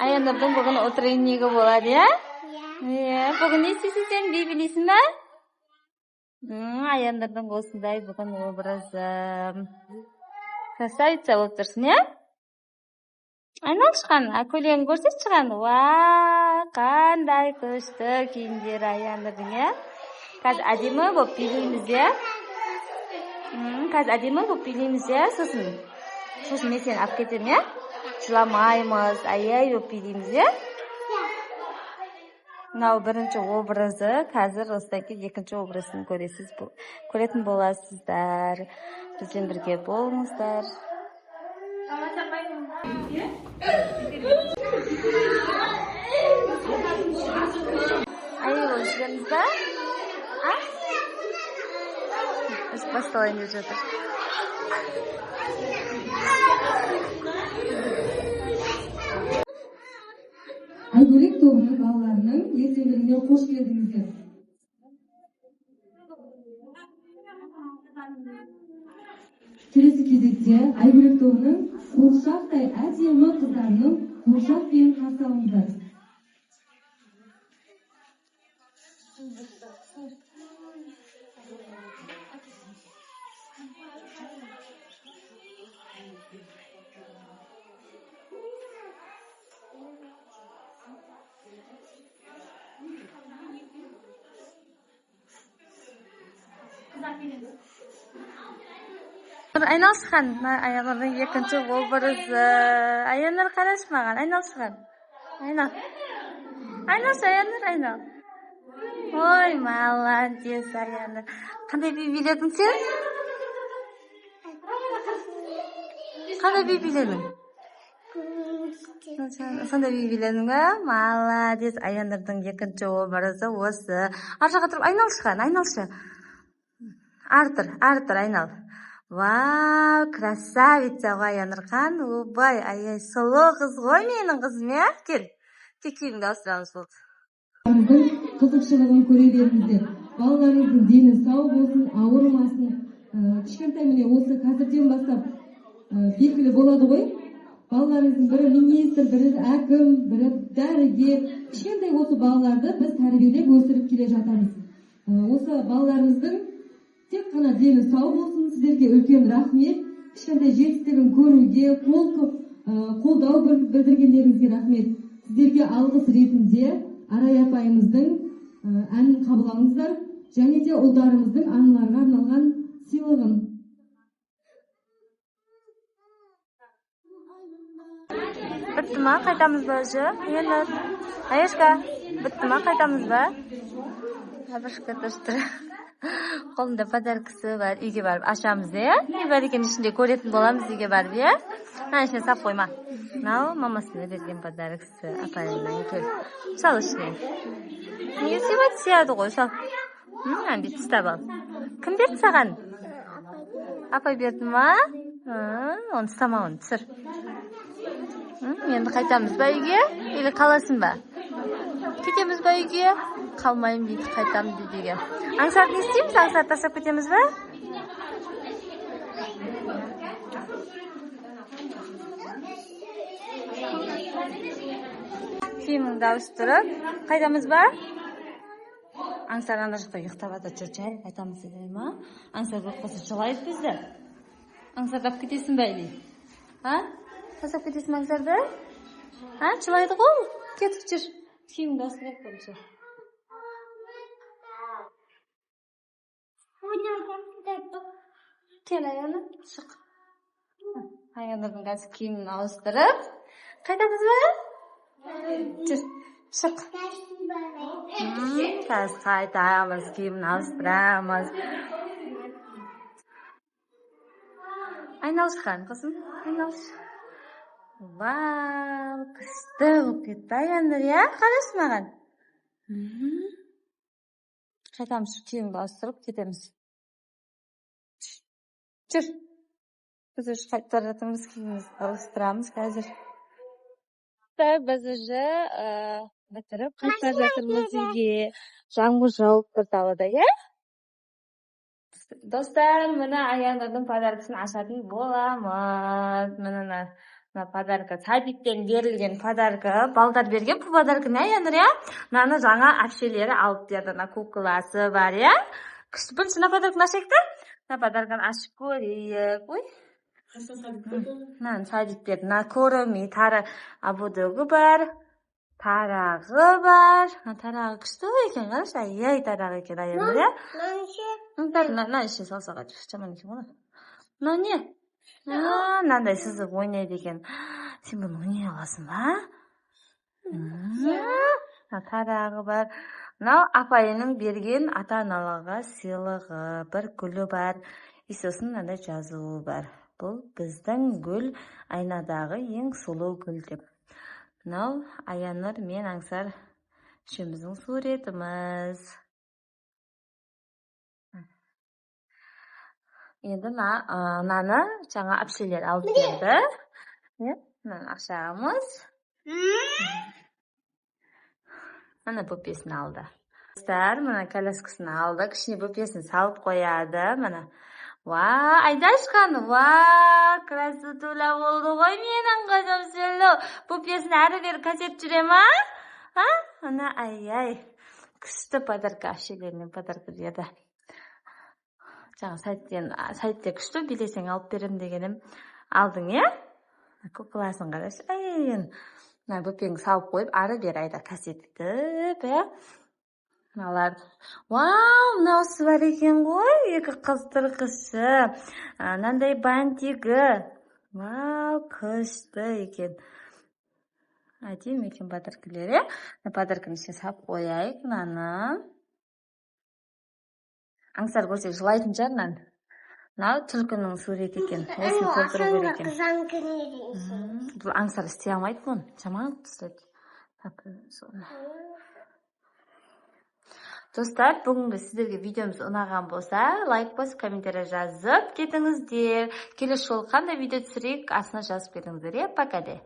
Аяннардың бүгін утреннигі болады, ya? Бүгін не істейсің сен, би білесің ба? Аяннардың осындай бүгін образы. Красавица болып тұрсың, ya? Айнал шыққан, көйлегін көрсет шыған. Қандай күшті киімдер Аяннардың, ya? Қазір әдемі болып билейміз, ya? Қазір әдемі болып билейміз, ya? Сосын мен сені алып кетемін, ya? Жыламаймыз, ай болып билейміз, ya? Мынау бірінші образы, қазір осыдан кейін екінші образын көретін боласыздар. Бізбен бірге болыңыздар. Болып жүргеніз ба? Іс басталайын деп жатыр. Айгөлек тобының балаларының ертеңгілігіне қош келдіңіздер. Келесі кезекте Айгөлек тобының қуыршақтай әдемі қыздарының қуыршақпен қарсы алыңыздар. Айналшыған, Аяннардың екінші образы. Аяннар қарашы маған, айналшыған. Айналшы, Аяннар, айнал. Ой, молодец, Аяннар. Қандай би биледің сен? Қандай би биледің? Сонда би биледің ба? Молодец, Аяннардың екінші образы осы. Аржаға тұрып, айналшы. Артыр, айнал. Вау, красавица ғой Аяннархан. Обай, ай, сұлу қыз ғой менің қызым, я? Кел, киімді ауыстырамыз болды. Қызықшылығын көре беріңіздер. Балаларыңыздың дені сау болсын, ауырмасын. Кішкентай міне осы қазірден бастап белгілі болады ғой. Балаларыңыздың бірі министр, бірі әкім, бірі дәрігер. Кішкентай осы балаларды біз тәрбиелеп өсіріп келе жатамыз. Осы балаларымыздың тек қана дені сау болсын, сіздерге үлкен рахмет. Кішкентай жетістігін көруге, қолдау білдіргендеріңізге рахмет. Сіздерге алғыс ретінде Арай апайымыздың әнін қабыл алыңыздар, және де ұлдарымыздың аналарға арналған сыйлығын. Бітті ма, қайтамыз ба өзі? Аяшка, бітті ма, қайтамыз ба? Абыршқа тұрыштыр. Қолында подаркасы бар, үйге барып ашамыз, я? Не бар екен ішінде көретін боламыз, үйге барып, я? Ішіне сап қойма. Мынау мамасына берген подаркасы, апайынан кел. Сал ішіне. Неге сыймайды, сияды ғой, сал. Бүйтіп ұстап ал. Кім берді саған? Апай берді ма? Оны ұстама, оны түсір. Енді қайтамыз ба үйге? Или қаласың ба? Кетеміз ба үйге? Қалмайым дейді, қайтамыз дейді үйге. Аңсарды не істейміз? Аңсарды тастап кетеміз ба? Киіміңді ауыстырып, қайтамыз ба? Аңсар ана жақта ұйықтап жатыр, жүр, жай, қайтамыз дей ма? Аңсар болып қалса жылайды бізді. Аңсарды алып кетесің ба, или? Тастап кетесің аңсарды? Жылайды ғой? Кетіп жүр. Киіміңді ауыстырып қойшы. Кел, Аянар, шық. Аянардың қазір киімін ауыстырып, қайтамыз ба? Жүр, шық. Қазір қайтамыз, киімін ауыстырамыз. Айналшыған, қызым, айналшы. Вау, күшті болып кетті Аянар, я? Қарашы маған. Қайтамыз, киімді ауыстырып кетеміз. Жүр. Біз уже қайтып бара жатырмыз, киімімізді ауыстырамыз қазір. Біз уже бітіріп қайтып бара жатырмыз үйге. Жаңбыр жауып тұр далада, я? Достар, мына Аянардың подаркасын ашатын боламыз. Мына Мына подарка садиктен берилген подарка. Балдар берген бул подарканы, Аянур, я? Мынаны жаңа апшелери алып берди. Мына кукласы бар, я? Bunun подарканы ашайык-та? Мына подарканы ашып көрейик. Ой. Мына садик берди. Мына короми тары абудогу бар. Тарагы бар. Тарагы күчтүү экен, караш. Ай, тарагы экен, Аянур, я? Мына иши салсак жаман экен го. Мына не? Мынандай сызып ойнойт экен. Сен буну ойной аласың ба? Тарагы бар. Мына апайының берген ата-аналарга сыйлыгы, бір гүлү бар. И сосын мындай жазуу бар. Бул биздин гүл айнадагы эң сулуу гүл деп. Мына Аянур мен Аңсар үшөөбүздүн суретimiz. Endi mani жаңа апшелер алып berdi. Mana akşamımız. Mana bupesini aldı. Dostlar, mana kalaskasini aldı. Kishine bupesini salib qo'yadi. Mana. Va, Aydashkan, va, krasotula bo'ldi qo'y mening qizim Selo. Bupesini ari beri kaseb jurema? Ha? Mana ay. Kuchli podarka apshelerning podarka dedi. Жаңа сайтте күчтүү билесең алып берем дегеним алдың, я? Кукласын караш. Мына бупеңди салып коюп, ары бери айда касеттип, я? Мыналар. Вау, мынаусы бар экен ғой, эки кыздыргычы. Мындай бантиги. Вау, күчтүү экен. Адем экен подаркалер, я? Подарканы ичине салып кояйык мынаны. Аңсар көрсе жылайтын шығар мынаны. Мынау түлкінің суреті екен. Осыны толтыру керек екен. Бұл Аңсар істей алмайды бұны. Жаман ұстайды. Достар, бүгінгі сіздерге видеомыз ұнаған болса, лайк басып, комментарий жазып кетіңіздер. Келесі жолы қандай видео түсірейік, астына жазып кетіңіздер. Пока де.